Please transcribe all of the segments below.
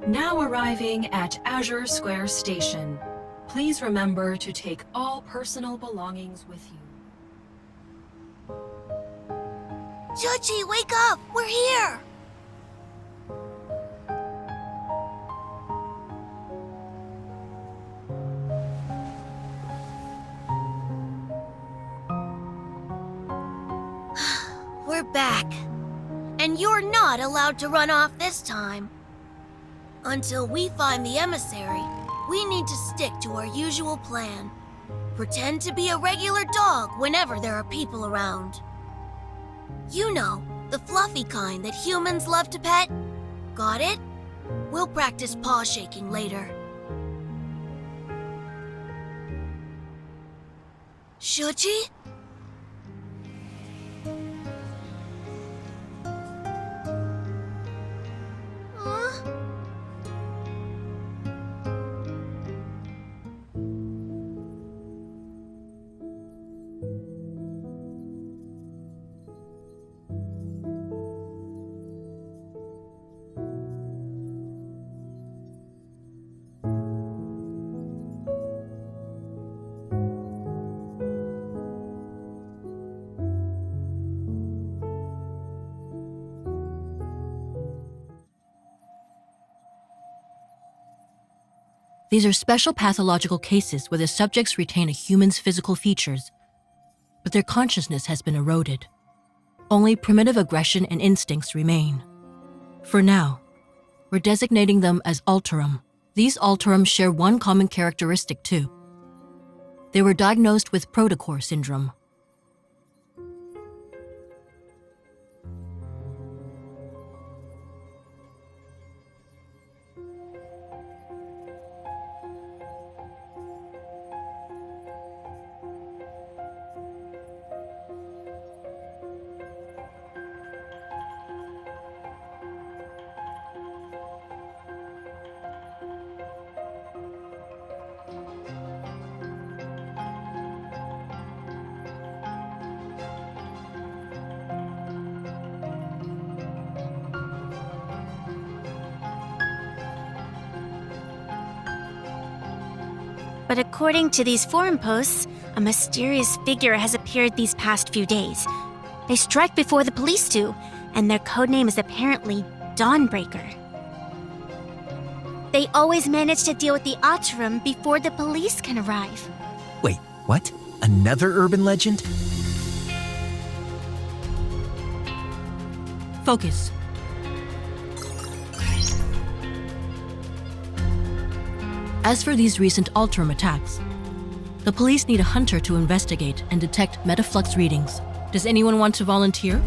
Now arriving at Azure Square Station. Please remember to take all personal belongings with you. Chuchi, wake up! We're here! We're back. And you're not allowed to run off this time. Until we find the Emissary, we need to stick to our usual plan. Pretend to be a regular dog whenever there are people around. You know, the fluffy kind that humans love to pet. Got it? We'll practice paw shaking later. Shuchi? These are special pathological cases where the subjects retain a human's physical features, but their consciousness has been eroded. Only primitive aggression and instincts remain. For now, we're designating them as Alterum. These Alterum share one common characteristic too. They were diagnosed with protocore syndrome. But according to these forum posts, a mysterious figure has appeared these past few days. They strike before the police do, and their codename is apparently Dawnbreaker. They always manage to deal with the Alterum before the police can arrive. Wait, what? Another urban legend? Focus. As for these recent Alterum attacks, the police need a hunter to investigate and detect metaflux readings. Does anyone want to volunteer?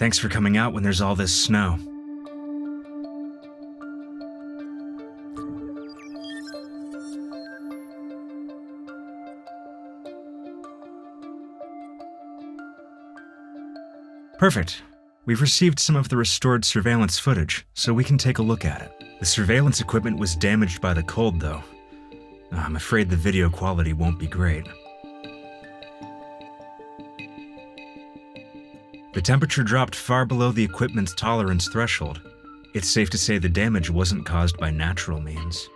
Thanks for coming out when there's all this snow. Perfect. We've received some of the restored surveillance footage, so we can take a look at it. The surveillance equipment was damaged by the cold, though. I'm afraid the video quality won't be great. The temperature dropped far below the equipment's tolerance threshold. It's safe to say the damage wasn't caused by natural means.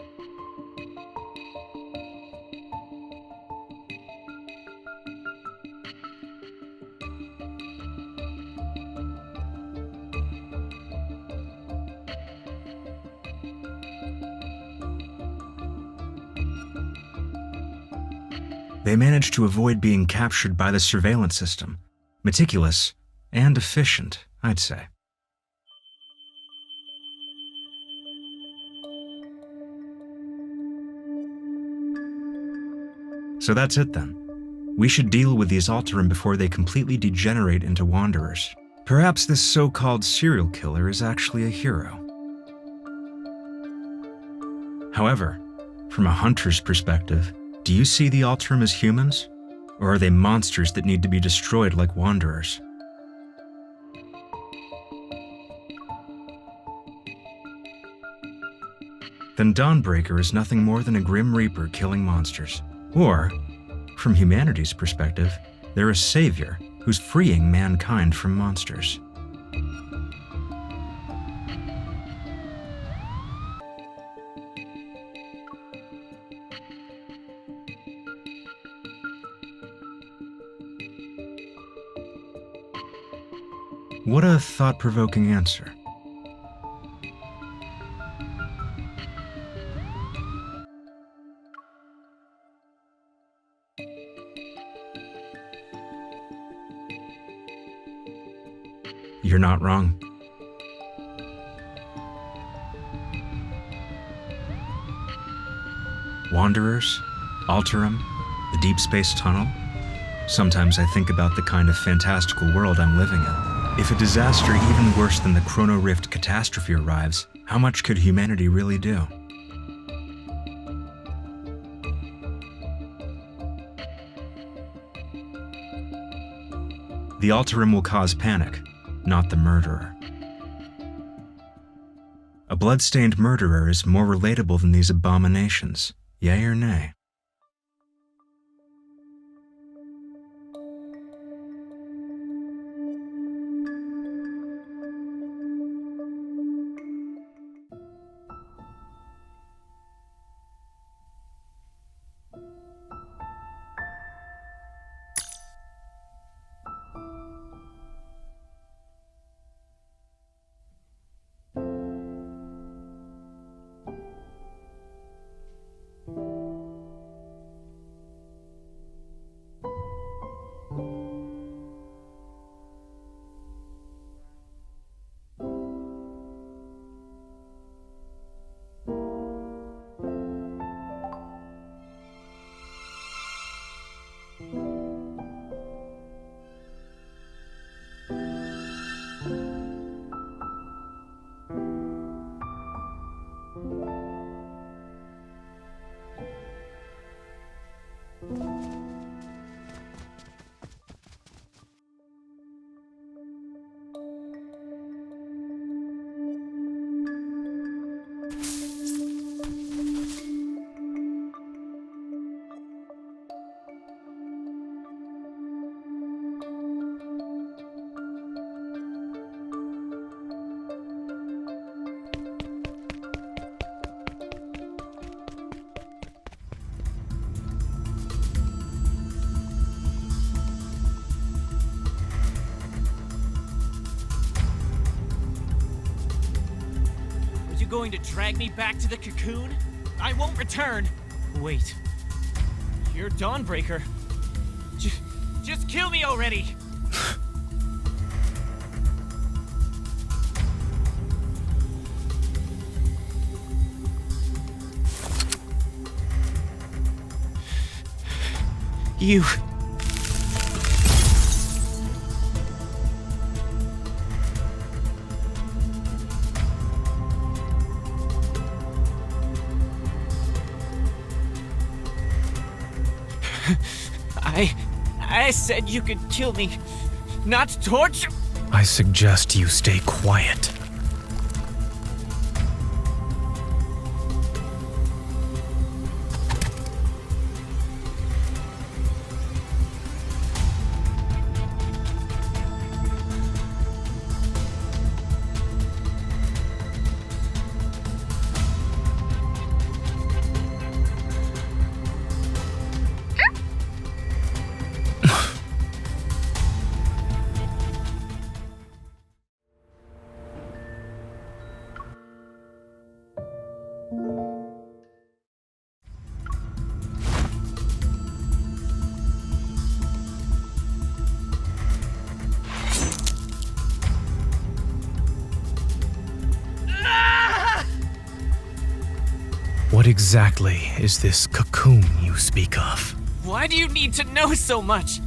They managed to avoid being captured by the surveillance system. Meticulous and efficient, I'd say. So that's it then. We should deal with these Alterum before they completely degenerate into wanderers. Perhaps this so-called serial killer is actually a hero. However, from a hunter's perspective, do you see the Alterum as humans? Or are they monsters that need to be destroyed like wanderers? Then Dawnbreaker is nothing more than a Grim Reaper killing monsters. Or, from humanity's perspective, they're a savior who's freeing mankind from monsters. What a thought-provoking answer. You're not wrong. Wanderers, Alterum, the Deepspace tunnel. Sometimes I think about the kind of fantastical world I'm living in. If a disaster even worse than the Chrono Rift catastrophe arrives, how much could humanity really do? The Alterum will cause panic, not the murderer. A blood-stained murderer is more relatable than these abominations, yay or nay? Going to drag me back to the cocoon? I won't return! Wait. You're Dawnbreaker. Just kill me already! You... I said you could kill me, not torture. I suggest you stay quiet. What exactly is this cocoon you speak of? Why do you need to know so much?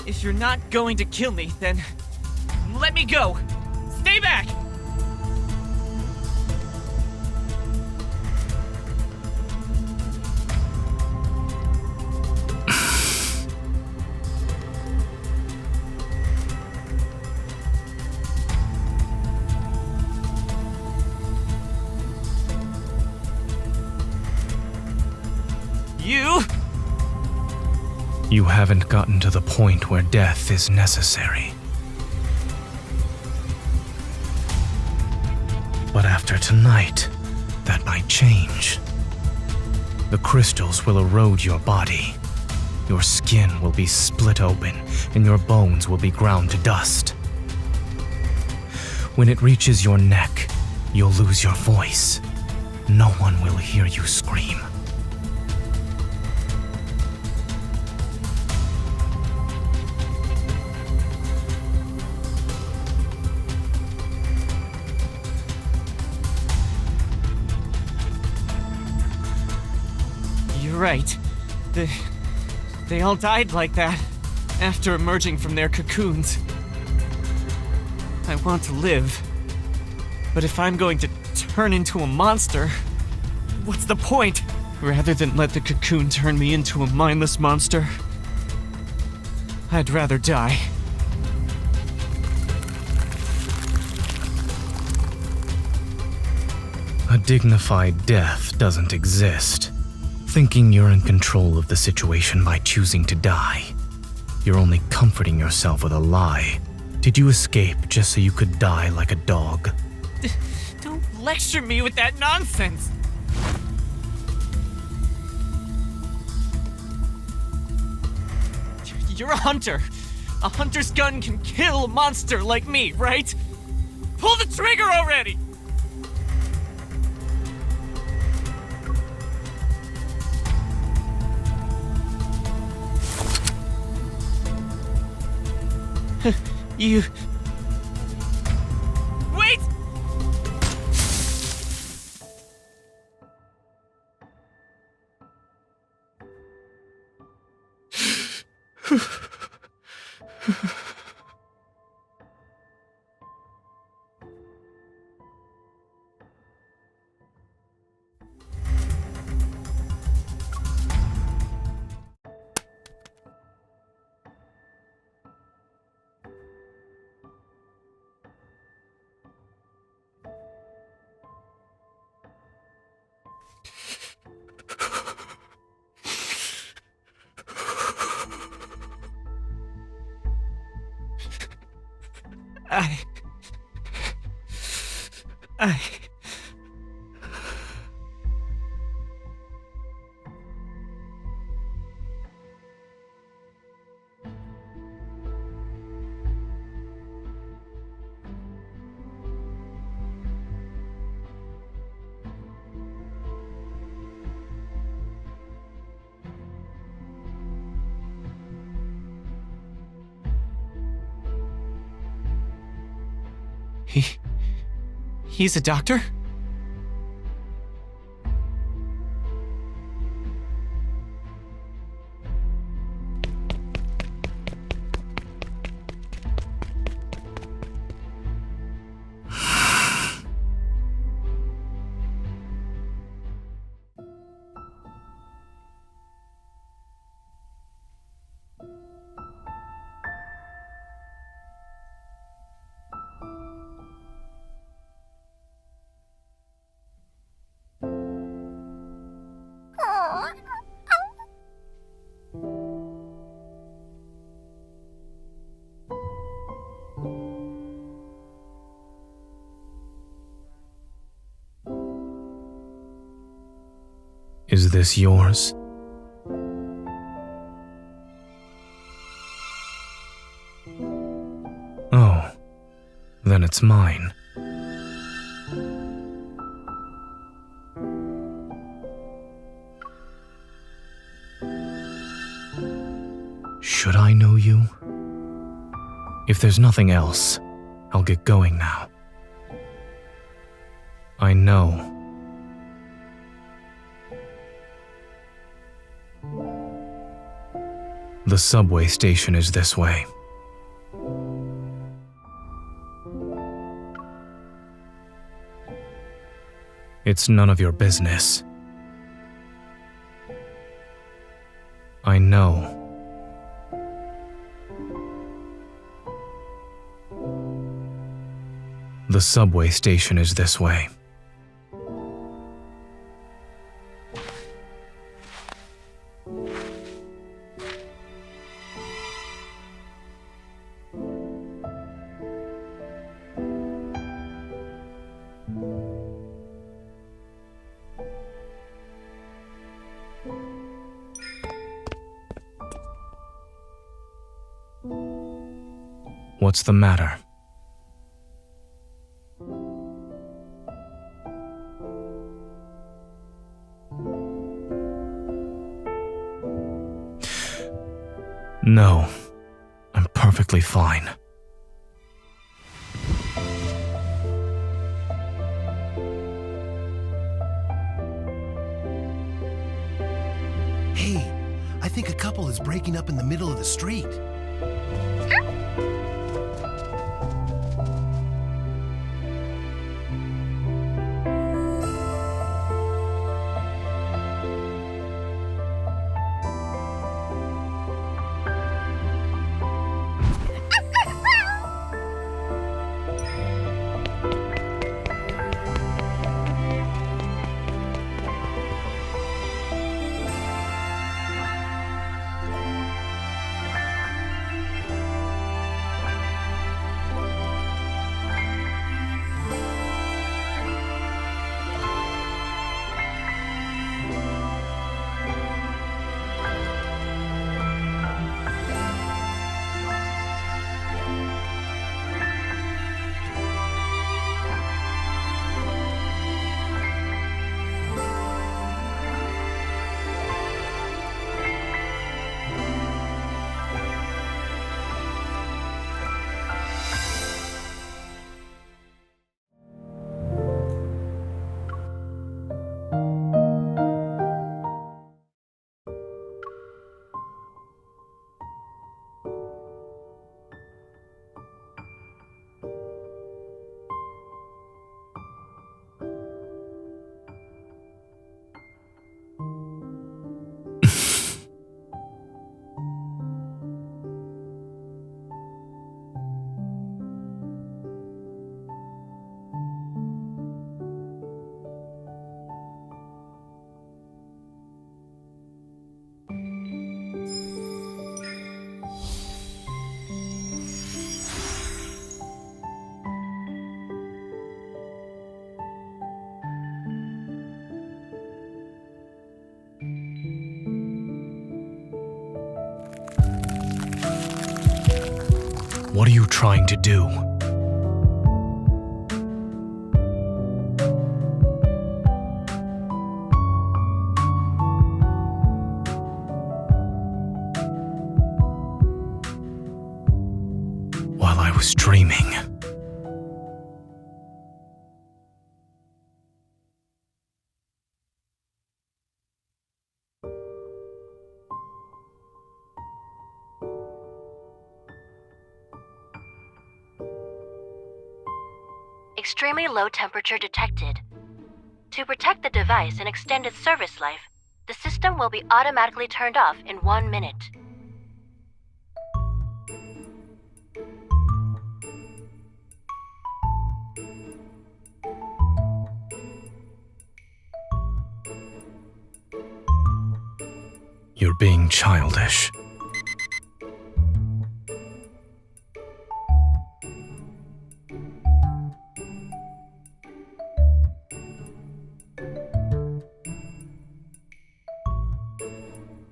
If you're not going to kill me, then let me go. Stay back! You haven't gotten to the point where death is necessary. But after tonight, that might change. The crystals will erode your body. Your skin will be split open, and your bones will be ground to dust. When it reaches your neck, you'll lose your voice. No one will hear you scream. Right. They all died like that, after emerging from their cocoons. I want to live, but if I'm going to turn into a monster, what's the point? Rather than let the cocoon turn me into a mindless monster, I'd rather die. A dignified death doesn't exist. Thinking you're in control of the situation by choosing to die. You're only comforting yourself with a lie. Did you escape just so you could die like a dog? Don't lecture me with that nonsense! You're a hunter. A hunter's gun can kill a monster like me, right? Pull the trigger already! You... Wait! I... He's a doctor? Is this yours? Oh, then it's mine. Should I know you? If there's nothing else, I'll get going now. I know. The subway station is this way. It's none of your business. I know. The subway station is this way. What's the matter? No, I'm perfectly fine. Hey, I think a couple is breaking up in the middle of the street. What are you trying to do? While I was dreaming. Extremely low temperature detected. To protect the device and extend its service life, the system will be automatically turned off in 1 minute. You're being childish.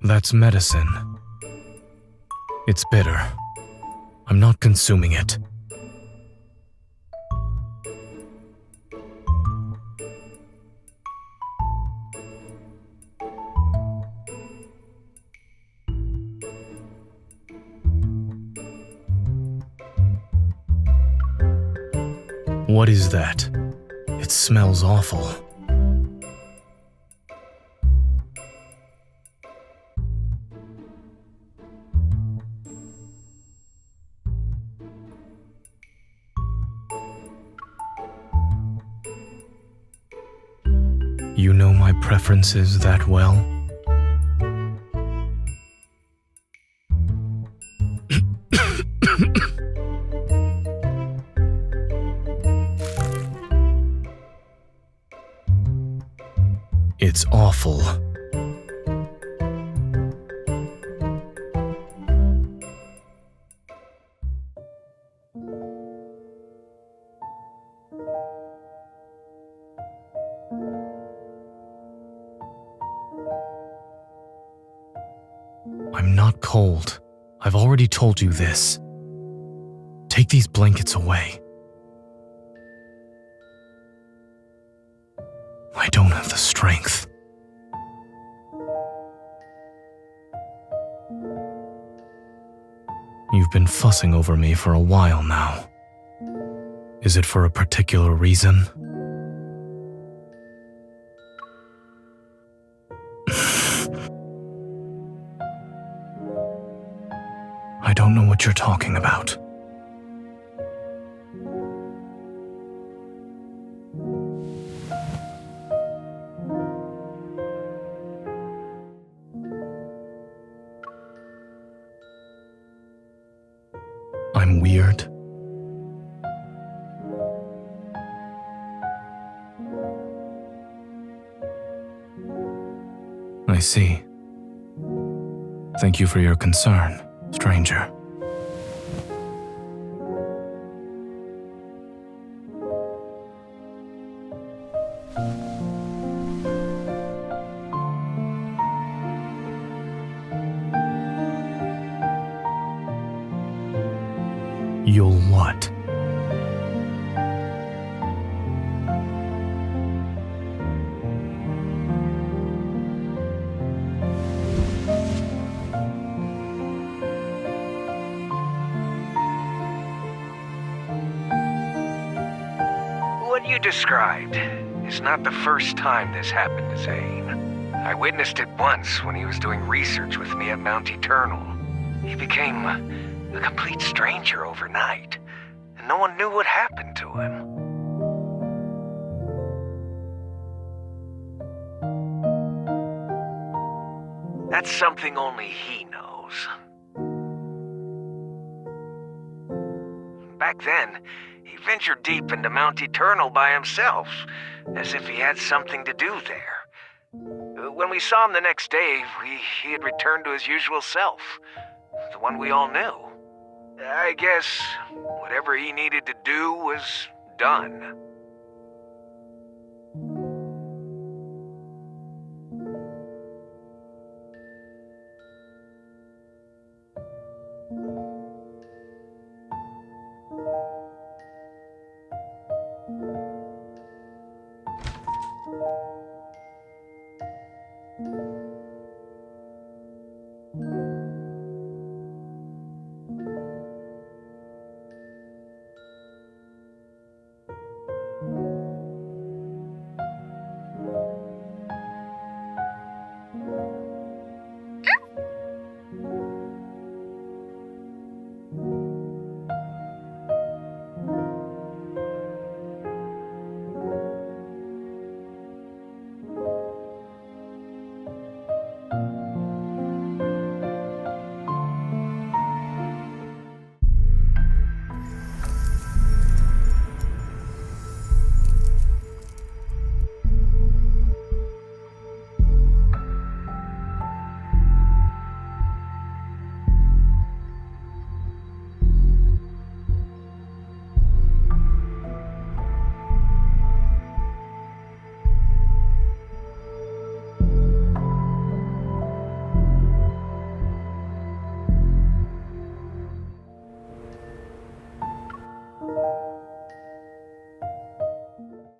That's medicine. It's bitter. I'm not consuming it. What is that? It smells awful. You know my preferences that well? It's awful. I'm not cold. I've already told you this. Take these blankets away. I don't have the strength. You've been fussing over me for a while now. Is it for a particular reason? I don't know what you're talking about. I'm weird. I see. Thank you for your concern, stranger. You'll what? What you described is not the first time this happened to Zane. I witnessed it once when he was doing research with me at Mount Eternal. He became a complete stranger overnight, and no one knew what happened to him. That's something only he knows. Back then, he ventured deep into Mount Eternal by himself, as if he had something to do there. When we saw him the next day, he had returned to his usual self, the one we all knew. I guess whatever he needed to do was done.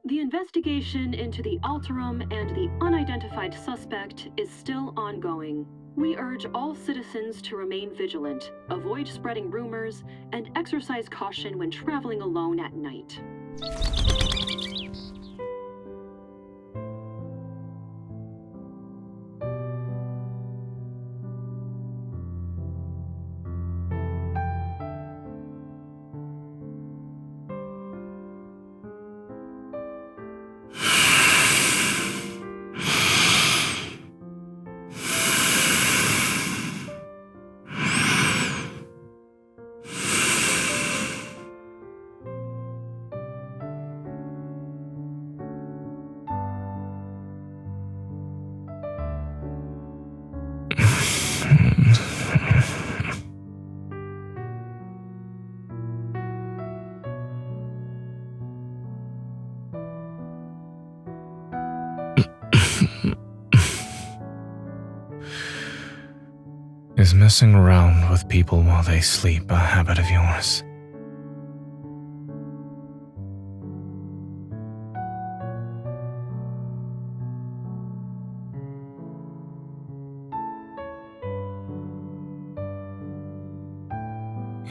The investigation into the Alterum and the unidentified suspect is still ongoing. We urge all citizens to remain vigilant, avoid spreading rumors, and exercise caution when traveling alone at night. Is messing around with people while they sleep a habit of yours?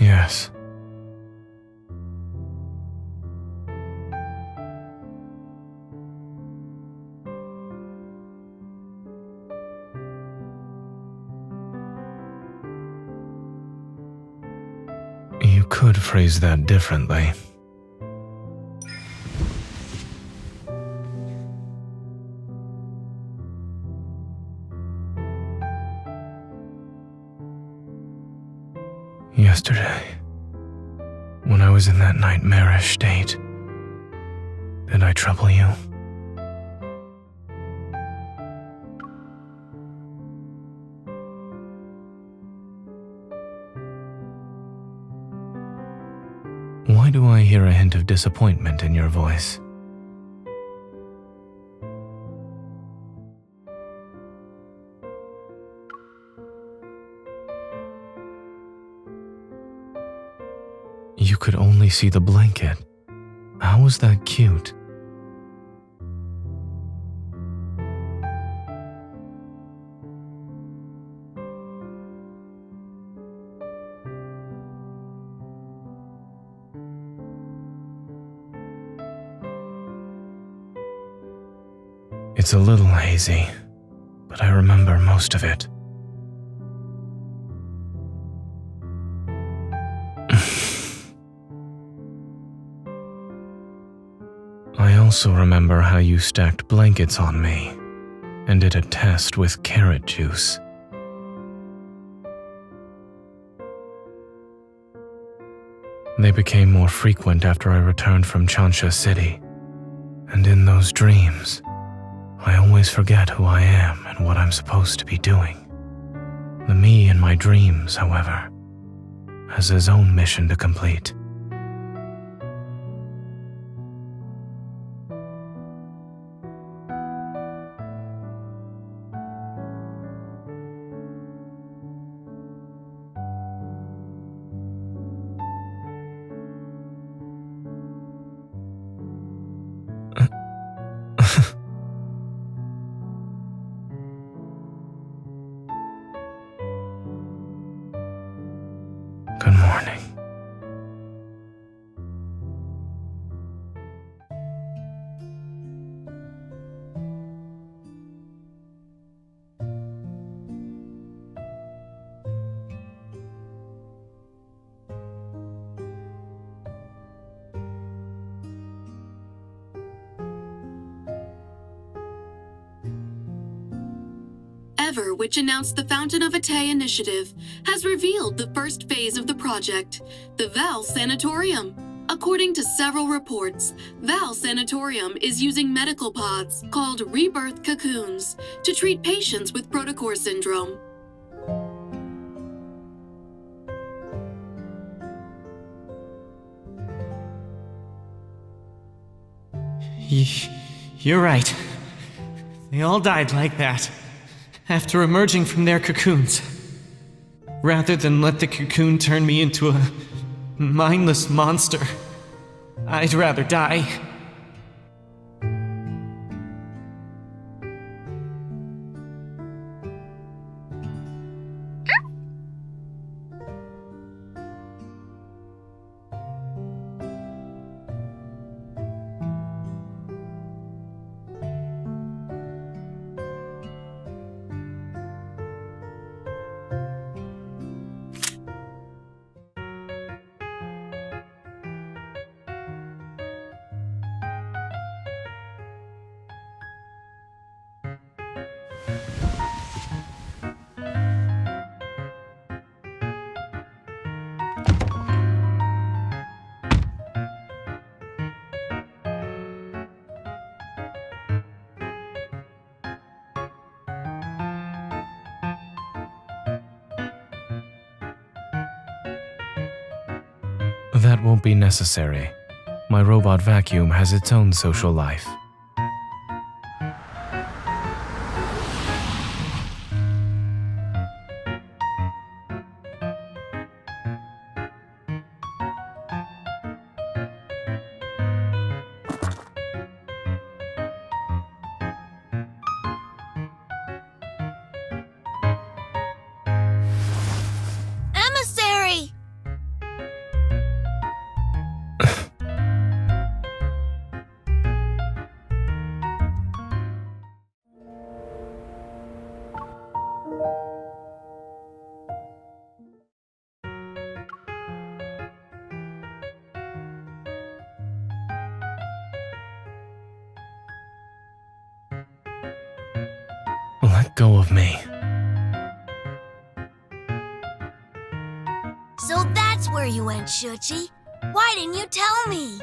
Yes. You could phrase that differently. Yesterday, when I was in that nightmarish state, did I trouble you? Why do I hear a hint of disappointment in your voice? You could only see the blanket. How was that cute? It's a little hazy, but I remember most of it. I also remember how you stacked blankets on me and did a test with carrot juice. They became more frequent after I returned from Chansha City, and in those dreams, I always forget who I am and what I'm supposed to be doing. The me in my dreams, however, has his own mission to complete. Good morning. Ever, which announced the Fountain of Atay initiative, has revealed the first phase of the project, the Val Sanatorium. According to several reports, Val Sanatorium is using medical pods called Rebirth cocoons to treat patients with protocore syndrome. You're right. They all died like that, after emerging from their cocoons. Rather than let the cocoon turn me into a mindless monster, I'd rather die. That won't be necessary. My robot vacuum has its own social life. Emissary! Let go of me. So that's where you went, Shuchi. Why didn't you tell me?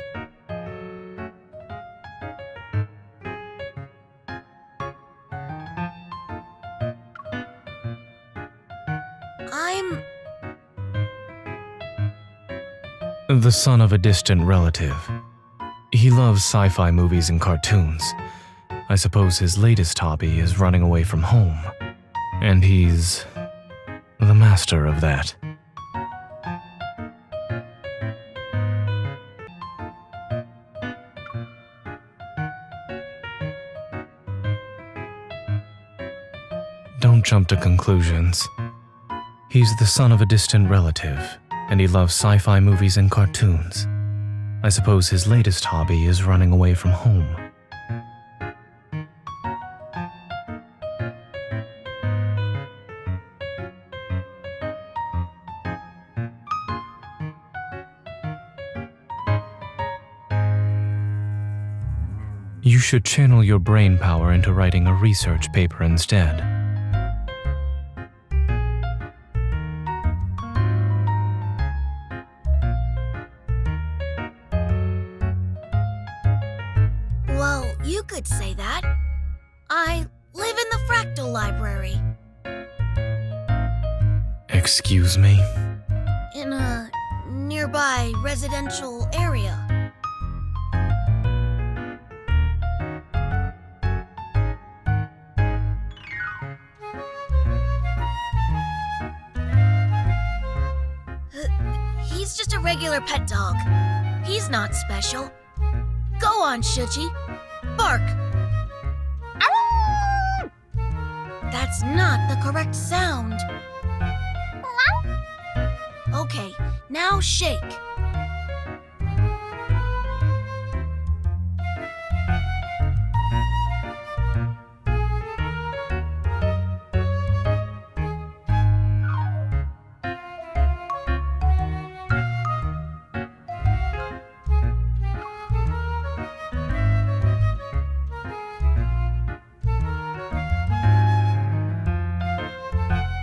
I'm The son of a distant relative. He loves sci-fi movies and cartoons. I suppose his latest hobby is running away from home. And he's the master of that. Don't jump to conclusions. He's the son of a distant relative, and he loves sci-fi movies and cartoons. I suppose his latest hobby is running away from home. You should channel your brain power into writing a research paper instead. Well, you could say that. I live in the Fractal Library. Excuse me? In a nearby residential area. He's just a regular pet dog. He's not special. Go on, Shuchi. Bark. That's not the correct sound. Okay, now shake.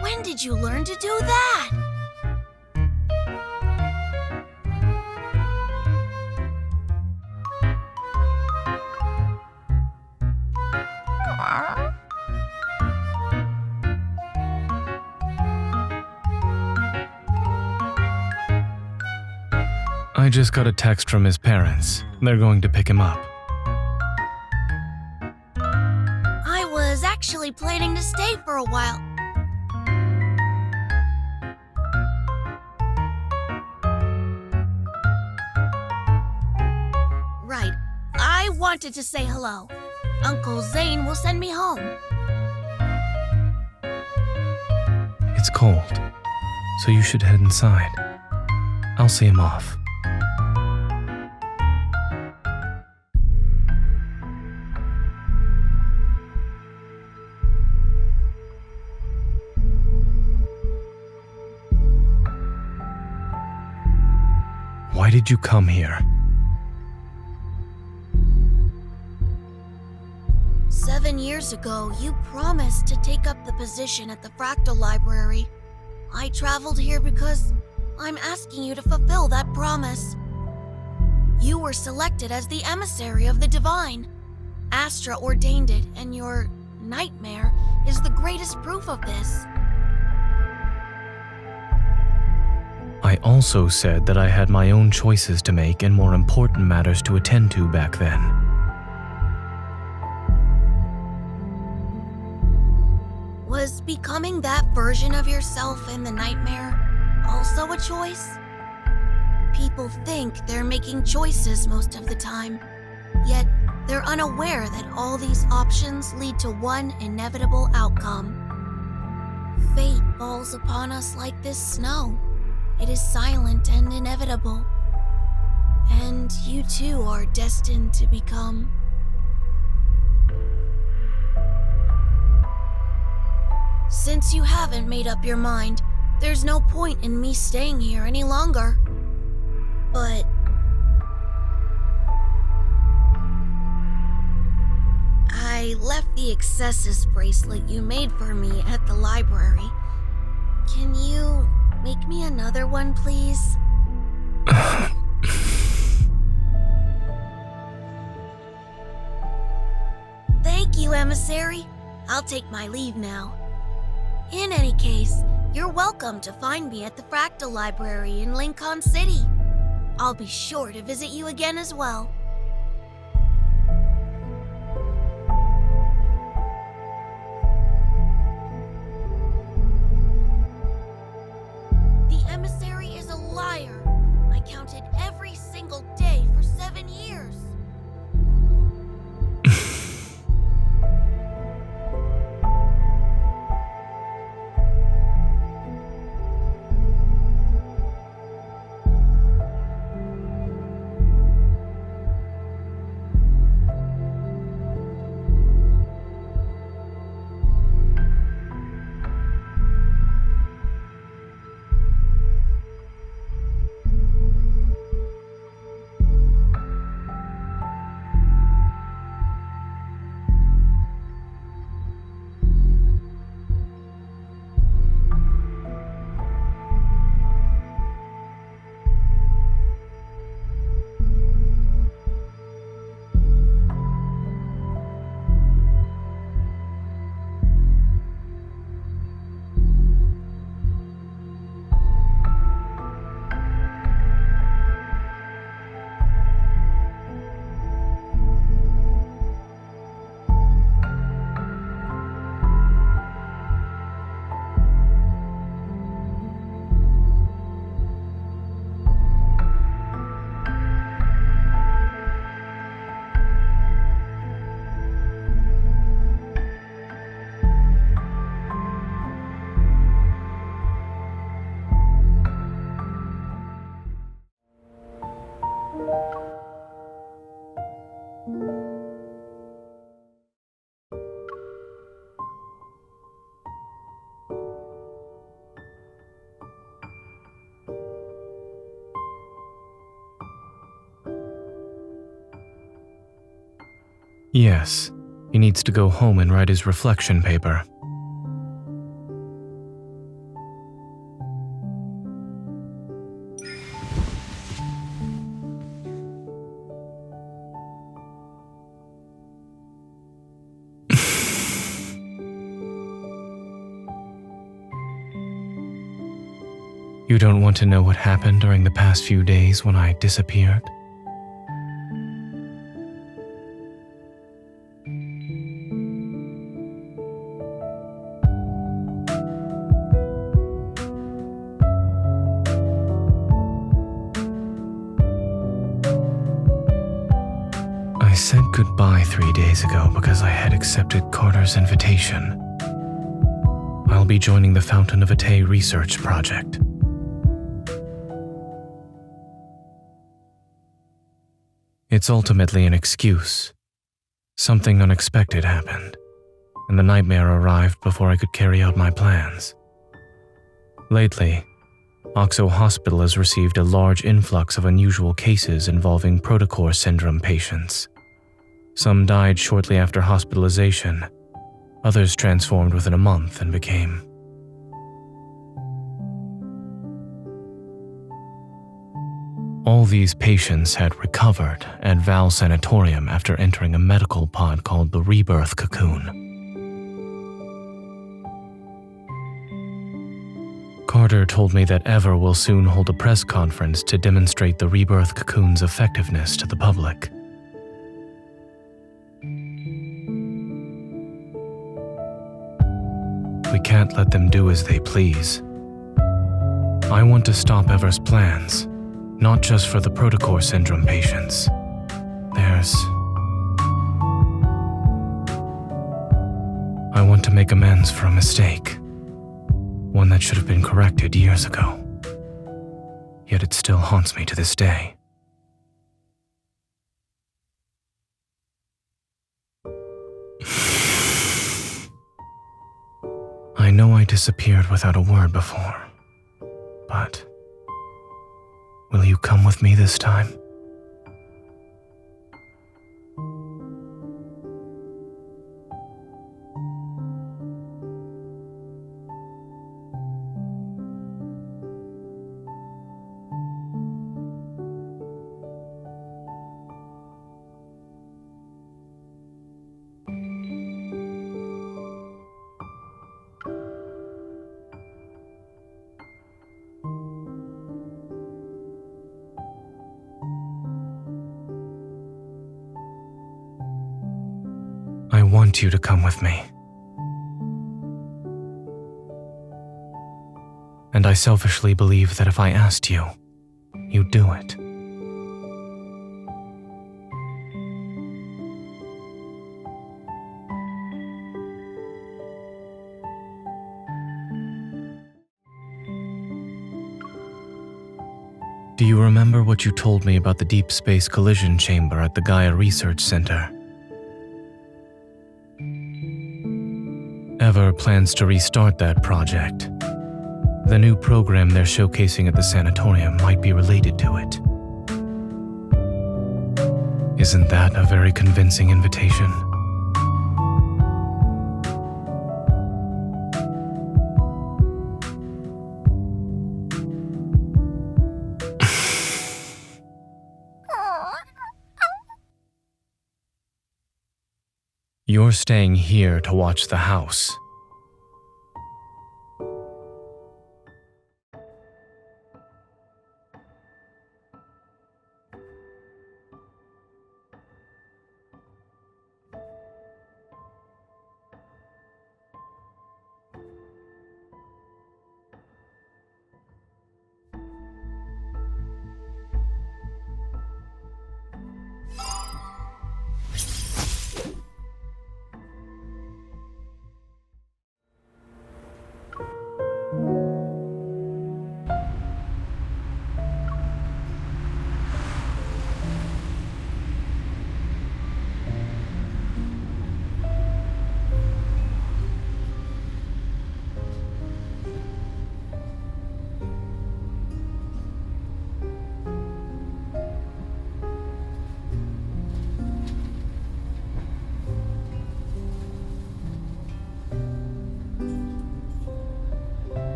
When did you learn to do that? I just got a text from his parents. They're going to pick him up. I was actually planning to stay for a while. Right. I wanted to say hello. Uncle Zane will send me home. It's cold, so you should head inside. I'll see him off. Why did you come here? 7 years ago, you promised to take up the position at the Fractal Library. I traveled here because I'm asking you to fulfill that promise. You were selected as the Emissary of the Divine. Astra ordained it, and your nightmare is the greatest proof of this. I also said that I had my own choices to make and more important matters to attend to back then. Was becoming that version of yourself in the nightmare also a choice? People think they're making choices most of the time, yet they're unaware that all these options lead to one inevitable outcome. Fate falls upon us like this snow. It is silent and inevitable. And you too are destined to become... Since you haven't made up your mind, there's no point in me staying here any longer. But... I left the Excessus bracelet you made for me at the library. Can you make me another one, please? Thank you, Emissary. I'll take my leave now. In any case, you're welcome to find me at the Fractal Library in Lincoln City. I'll be sure to visit you again as well. The Emissary is a liar. I counted every single day for 7 years. Yes, he needs to go home and write his reflection paper. You don't want to know what happened during the past few days when I disappeared? I said goodbye 3 days ago because I had accepted Carter's invitation. I'll be joining the Fountain of Atay research project. It's ultimately an excuse. Something unexpected happened, and the nightmare arrived before I could carry out my plans. Lately, Oxo Hospital has received a large influx of unusual cases involving protocore syndrome patients. Some died shortly after hospitalization. Others transformed within a month and became... All these patients had recovered at Val Sanatorium after entering a medical pod called the Rebirth cocoon. Carter told me that Ever will soon hold a press conference to demonstrate the Rebirth cocoon's effectiveness to the public. We can't let them do as they please. I want to stop Ever's plans, not just for the Protocore syndrome patients. I want to make amends for a mistake. One that should have been corrected years ago. Yet it still haunts me to this day. I know I disappeared without a word before, but will you come with me this time? I want you to come with me. And I selfishly believe that if I asked you, you'd do it. Do you remember what you told me about the Deepspace collision chamber at the Gaia Research Center? Ever plans to restart that project. The new program they're showcasing at the sanatorium might be related to it. Isn't that a very convincing invitation? You're staying here to watch the house.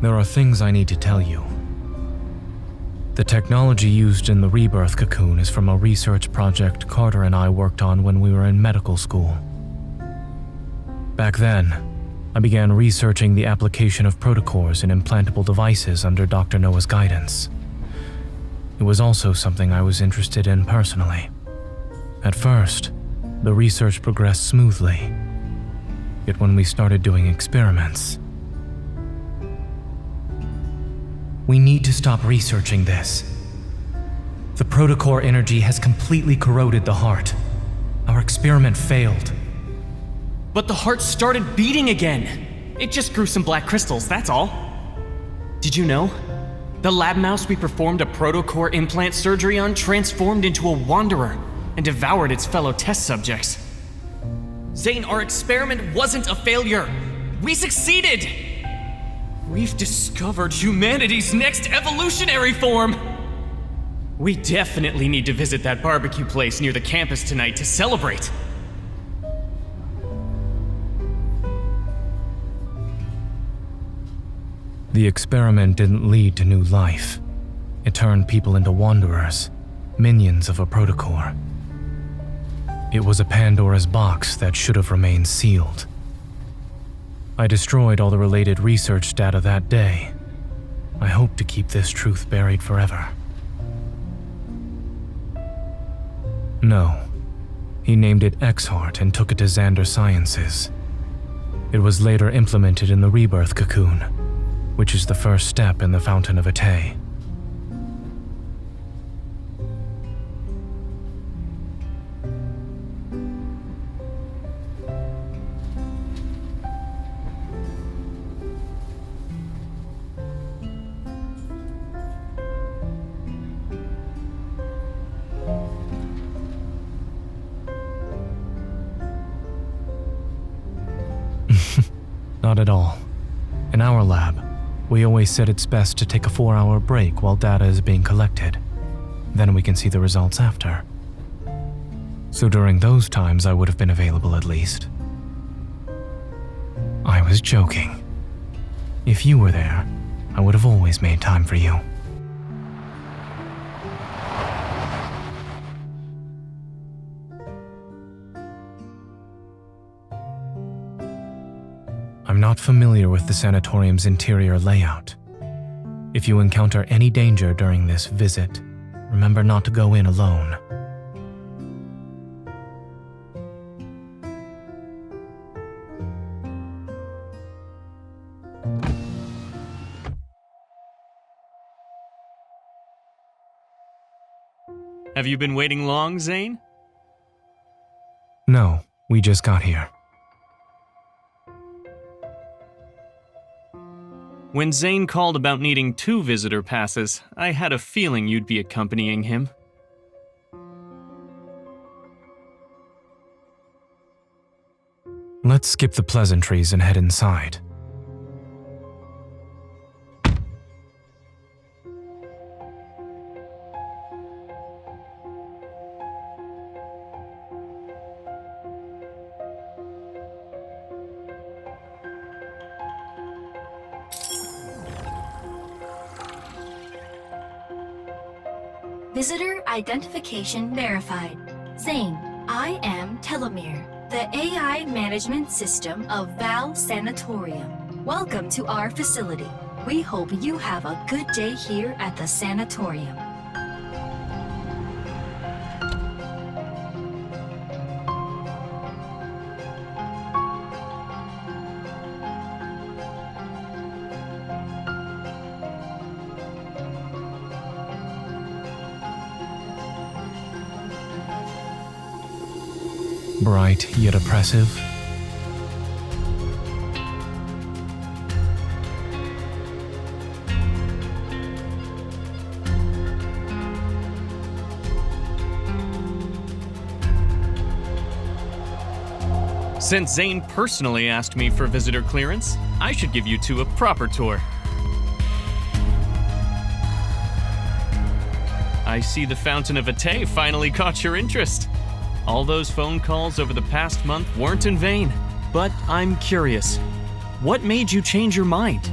There are things I need to tell you. The technology used in the Rebirth cocoon is from a research project Carter and I worked on when we were in medical school. Back then, I began researching the application of protocores in implantable devices under Dr. Noah's guidance. It was also something I was interested in personally. At first, the research progressed smoothly. Yet when we started doing experiments, we need to stop researching this. The protocore energy has completely corroded the heart. Our experiment failed. But the heart started beating again. It just grew some black crystals, that's all. Did you know? The lab mouse we performed a protocore implant surgery on transformed into a wanderer and devoured its fellow test subjects. Zane, our experiment wasn't a failure. We succeeded! We've discovered humanity's next evolutionary form! We definitely need to visit that barbecue place near the campus tonight to celebrate. The experiment didn't lead to new life. It turned people into wanderers, minions of a protocore. It was a Pandora's box that should have remained sealed. I destroyed all the related research data that day. I hope to keep this truth buried forever. No. He named it X-Heart and took it to Xander Sciences. It was later implemented in the Rebirth cocoon, which is the first step in the Fountain of Atay. Not at all. In our lab, we always said it's best to take a 4-hour break while data is being collected. Then we can see the results after. So during those times, I would have been available at least. I was joking. If you were there, I would have always made time for you. I'm not familiar with the sanatorium's interior layout. If you encounter any danger during this visit, remember not to go in alone. Have you been waiting long, Zane? No, we just got here. When Zane called about needing 2 visitor passes, I had a feeling you'd be accompanying him. Let's skip the pleasantries and head inside. Visitor identification verified. Zane, I am Telomere, the AI management system of Val Sanatorium. Welcome to our facility. We hope you have a good day here at the sanatorium. Bright yet oppressive. Since Zane personally asked me for visitor clearance, I should give you 2 a proper tour. I see the Fountain of Atay finally caught your interest. All those phone calls over the past month weren't in vain. But I'm curious, what made you change your mind?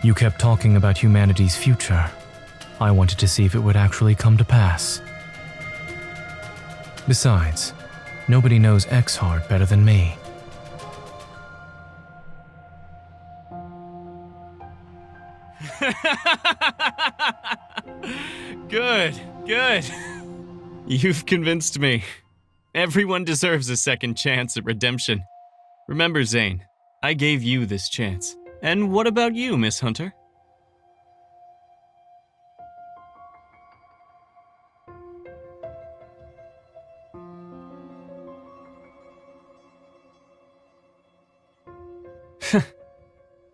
You kept talking about humanity's future. I wanted to see if it would actually come to pass. Besides, nobody knows X-Heart better than me. Good. You've convinced me. Everyone deserves a second chance at redemption. Remember, Zane, I gave you this chance. And what about you, Miss Hunter?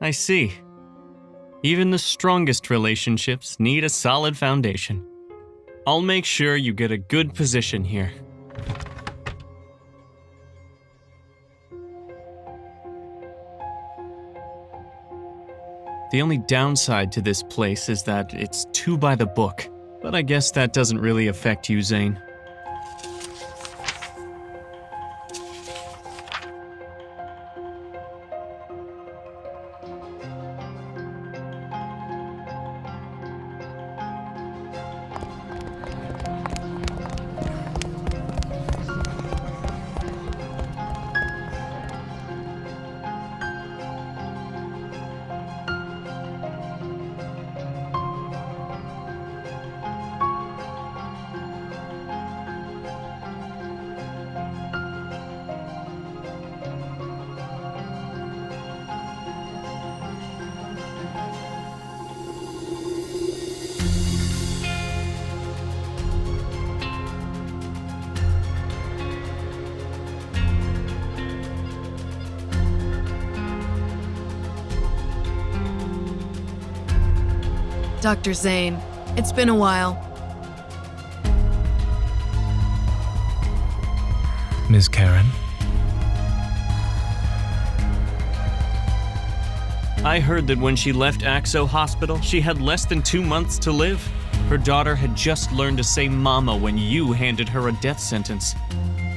I see. Even the strongest relationships need a solid foundation. I'll make sure you get a good position here. The only downside to this place is that it's too by the book. But I guess that doesn't really affect you, Zane. Dr. Zane, it's been a while. Ms. Karen? I heard that when she left Axo Hospital, she had less than 2 months to live. Her daughter had just learned to say mama when you handed her a death sentence.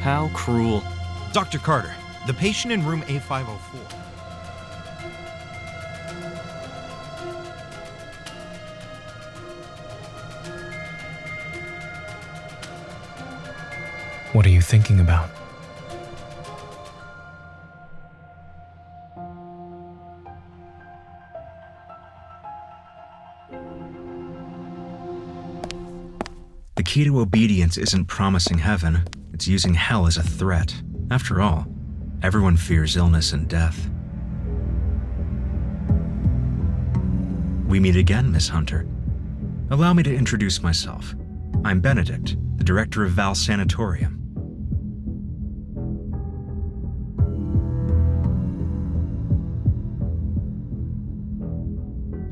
How cruel. Dr. Carter, the patient in room A504. What are you thinking about? The key to obedience isn't promising heaven, it's using hell as a threat. After all, everyone fears illness and death. We meet again, Miss Hunter. Allow me to introduce myself. I'm Benedict, the director of Val Sanatorium.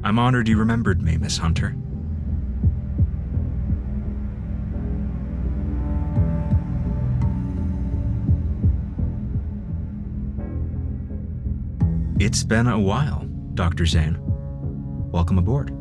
I'm honored you remembered me, Miss Hunter. It's been a while, Dr. Zane. Welcome aboard.